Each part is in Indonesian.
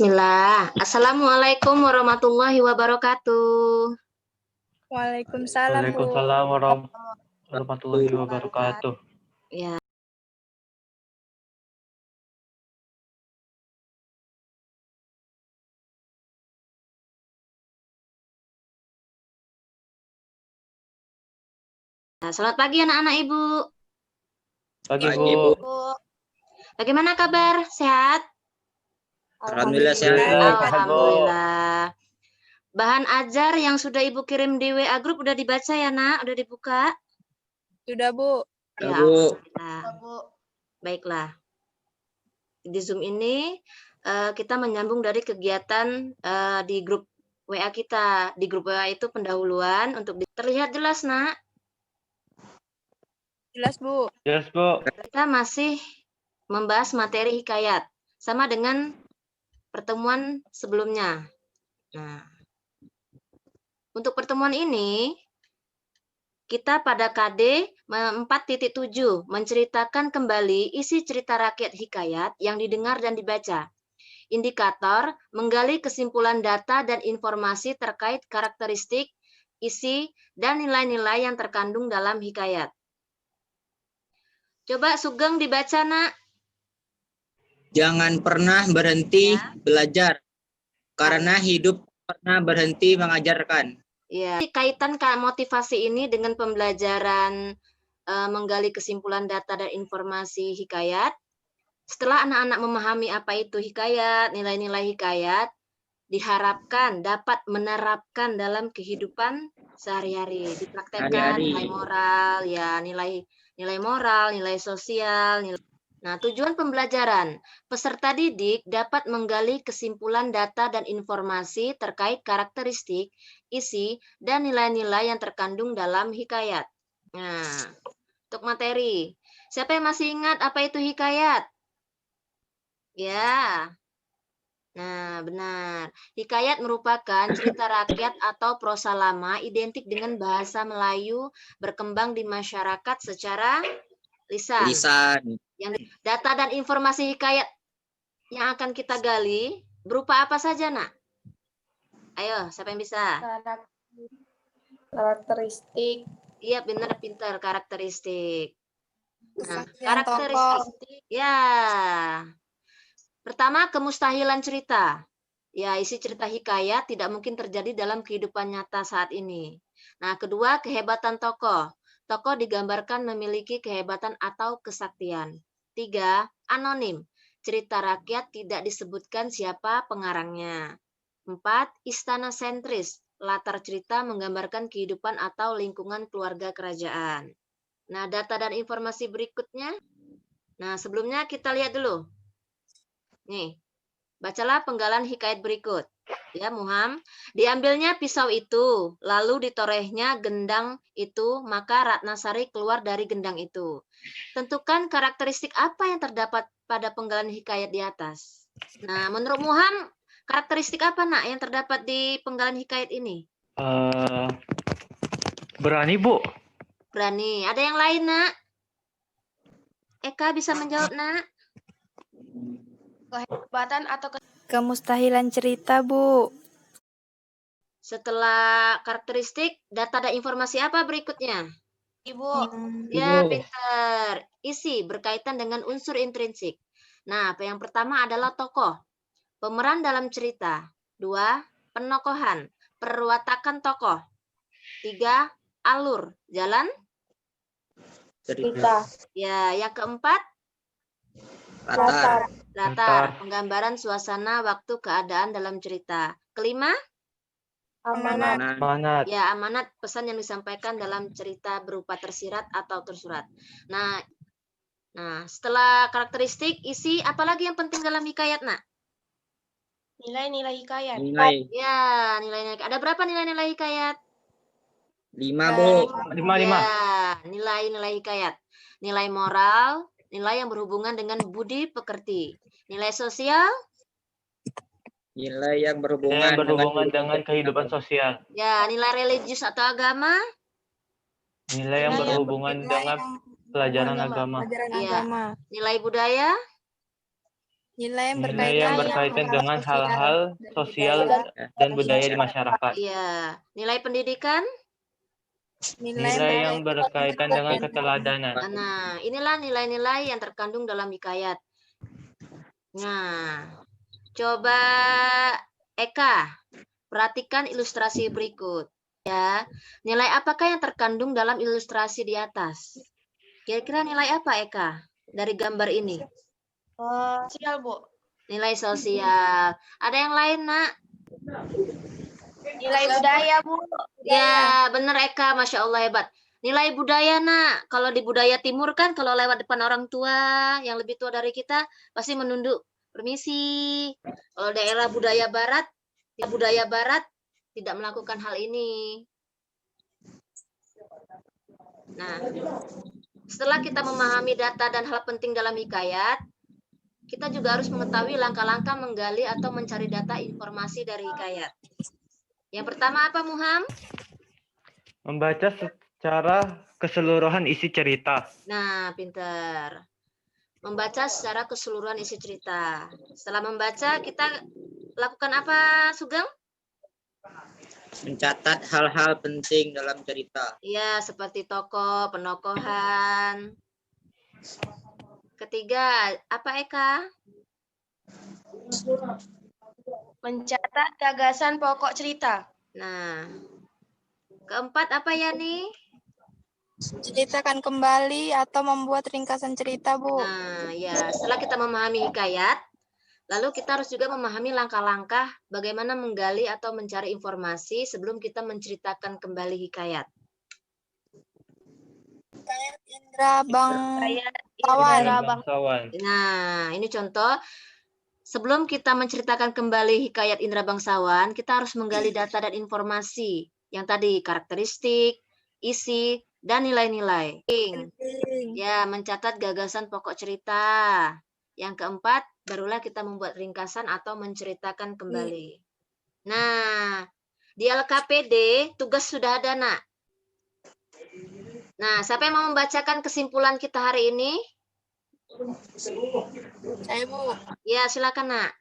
Bismillah. Assalamualaikum warahmatullahi wabarakatuh. Waalaikumsalam, Bu. Waalaikumsalam warahmatullahi wabarakatuh. Ya. Nah, selamat pagi anak-anak Ibu. Pagi, Bu. Bagaimana kabar? Sehat? Alhamdulillah sehat. Alhamdulillah. Bahan ajar yang sudah Ibu kirim di WA Group udah dibaca ya, Nak? Udah dibuka? Sudah, Bu. Ya, Bu. alhamdulillah. Baiklah. Di Zoom ini kita menyambung dari kegiatan di grup WA kita. Di grup WA itu pendahuluan untuk terlihat jelas, Nak? Jelas, Bu. Yes, Bu. Kita masih membahas materi hikayat sama dengan pertemuan sebelumnya. Nah, untuk pertemuan ini kita pada KD 4.7 menceritakan kembali isi cerita rakyat hikayat yang didengar dan dibaca. Indikator menggali kesimpulan data dan informasi terkait karakteristik, isi, dan nilai-nilai yang terkandung dalam hikayat. Coba Sugeng dibaca, Nak. Jangan pernah berhenti belajar, karena hidup pernah berhenti mengajarkan. Ya, kaitan motivasi ini dengan pembelajaran menggali kesimpulan data dan informasi hikayat. Setelah anak-anak memahami apa itu hikayat, nilai-nilai hikayat, diharapkan dapat menerapkan dalam kehidupan sehari-hari, dipraktekkan nilai moral, ya nilai moral, nilai sosial. Nah, tujuan pembelajaran, peserta didik dapat menggali kesimpulan data dan informasi terkait karakteristik, isi, dan nilai-nilai yang terkandung dalam hikayat. Nah, untuk materi, siapa yang masih ingat apa itu hikayat? Ya. Nah, benar. Hikayat merupakan cerita rakyat atau prosa lama identik dengan bahasa Melayu berkembang di masyarakat secara lisan. Yang data dan informasi hikayat yang akan kita gali berupa apa saja, Nak? Ayo, siapa yang bisa? Karakteristik. Iya, benar, pintar, karakteristik. Nah, Kesaksian karakteristik. Ya. Pertama, kemustahilan cerita. Ya, isi cerita hikayat tidak mungkin terjadi dalam kehidupan nyata saat ini. Nah, kedua, kehebatan tokoh. Tokoh digambarkan memiliki kehebatan atau kesaktian. Tiga, anonim. Cerita rakyat tidak disebutkan siapa pengarangnya. Empat, istana sentris. Latar cerita menggambarkan kehidupan atau lingkungan keluarga kerajaan. Nah, data dan informasi berikutnya. Nah, sebelumnya kita lihat dulu. Nih, bacalah penggalan hikayat berikut. Ya, Muham. Diambilnya pisau itu, lalu ditorehnya gendang itu, maka Ratnasari keluar dari gendang itu. Tentukan karakteristik apa yang terdapat pada penggalan hikayat di atas. Nah, menurut Muham, karakteristik apa, Nak, yang terdapat di penggalan hikayat ini? Berani, Bu. Berani. Ada yang lain, Nak? Eka bisa menjawab, Nak? Kehebatan atau Kemustahilan cerita, Bu. Setelah karakteristik, data dan informasi apa berikutnya? Ibu. Ya, pintar. Isi berkaitan dengan unsur intrinsik. Nah, yang pertama adalah tokoh. Pemeran dalam cerita. Dua, penokohan. Perwatakan tokoh. Tiga, alur. Jalan. Cerita. Ya, yang keempat, Latar. latar. Penggambaran suasana, waktu, keadaan dalam cerita. Kelima, Amanat. ya, amanat, pesan yang disampaikan dalam cerita berupa tersirat atau tersurat. Nah, setelah karakteristik, isi, apalagi yang penting dalam hikayat, Nak? Nilai-nilai hikayat. Nilai. Ya, nilai-nilai. Ada berapa nilai-nilai hikayat? 5, Bu. 5. Ya, nilai-nilai hikayat. Nilai moral, nilai yang berhubungan dengan budi pekerti. Nilai sosial, Nilai yang berhubungan, Yang berhubungan dengan kehidupan sosial. ya, nilai religius atau agama. Nilai yang berhubungan dengan pelajaran agama. Pelajaran Iya. agama. Nilai budaya, Nilai yang Nilai yang berkaitan dengan hal-hal sosial dan budaya di masyarakat. Ya, nilai pendidikan. Nilai yang berkaitan dengan keteladanan. Nah, inilah nilai-nilai yang terkandung dalam hikayat. Nah, coba Eka, perhatikan ilustrasi berikut. Ya, nilai apakah yang terkandung dalam ilustrasi di atas? Kira-kira nilai apa, Eka, dari gambar ini? Sosial, Bu. Nilai sosial. Ada yang lain, Nak? Nilai budaya, Bu. Ya, benar Eka, Masya Allah hebat. Nilai budaya, Nak. Kalau di budaya timur kan, kalau lewat depan orang tua, yang lebih tua dari kita, pasti menunduk. Permisi. Kalau daerah budaya barat tidak melakukan hal ini. Nah, setelah kita memahami data dan hal penting dalam hikayat, kita juga harus mengetahui langkah-langkah menggali atau mencari data informasi dari hikayat. Yang pertama apa, Muham? Membaca secara keseluruhan isi cerita. Nah, pinter. Membaca secara keseluruhan isi cerita. Setelah membaca, kita lakukan apa, Sugeng? Mencatat hal-hal penting dalam cerita. Ya, seperti tokoh, penokohan. Ketiga, apa Eka? Mencatat gagasan pokok cerita. Nah, keempat apa Yani? Ceritakan kembali atau membuat ringkasan cerita, Bu. Nah, ya, setelah kita memahami hikayat, lalu kita harus juga memahami langkah-langkah bagaimana menggali atau mencari informasi sebelum kita menceritakan kembali hikayat. Indra Bangsawan. Bangsawan. Nah, ini contoh. Sebelum kita menceritakan kembali hikayat Indra Bangsawan, kita harus menggali data dan informasi yang tadi karakteristik, isi, dan nilai-nilai. Ya, mencatat gagasan pokok cerita. Yang keempat, barulah kita membuat ringkasan atau menceritakan kembali. Nah, di LKPD tugas sudah ada, Nak. Nah, siapa yang mau membacakan kesimpulan kita hari ini? Saya, Bu. Ya, silakan, Nak.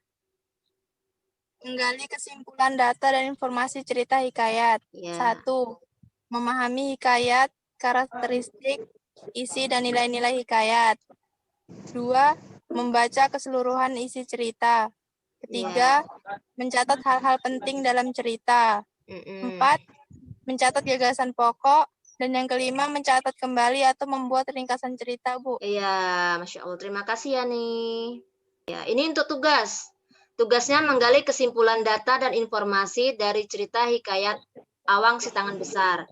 Menggali kesimpulan data dan informasi cerita hikayat. Ya. 1. Memahami hikayat, karakteristik, isi, dan nilai-nilai hikayat. 2. Membaca keseluruhan isi cerita. 3. Mencatat hal-hal penting dalam cerita. 4. Mencatat gagasan pokok. Dan yang kelima, mencatat kembali atau membuat ringkasan cerita, Bu. Iya, Masya Allah. Terima kasih ya nih. Ya, ini untuk tugas. Tugasnya menggali kesimpulan data dan informasi dari cerita hikayat Awang Si Tangan Besar.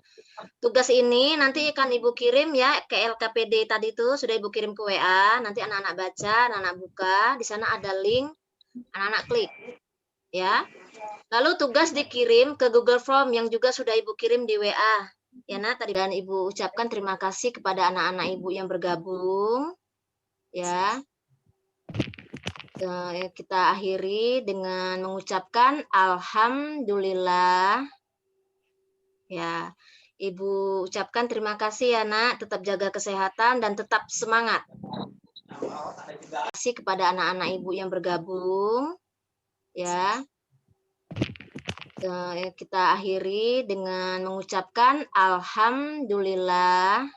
Tugas ini nanti akan Ibu kirim ya ke LKPD tadi itu, sudah Ibu kirim ke WA. Nanti anak-anak baca, anak-anak buka. Di sana ada link, anak-anak klik. Ya. Lalu tugas dikirim ke Google Form yang juga sudah Ibu kirim di WA. Ya, Nak, tadi dan Ibu ucapkan terima kasih kepada anak-anak Ibu yang bergabung. Ya. Kita akhiri dengan mengucapkan alhamdulillah. Ya. Ibu ucapkan terima kasih ya, Nak. Tetap jaga kesehatan dan tetap semangat. Terima kasih kepada anak-anak Ibu yang bergabung. Ya. Kita akhiri dengan mengucapkan alhamdulillah.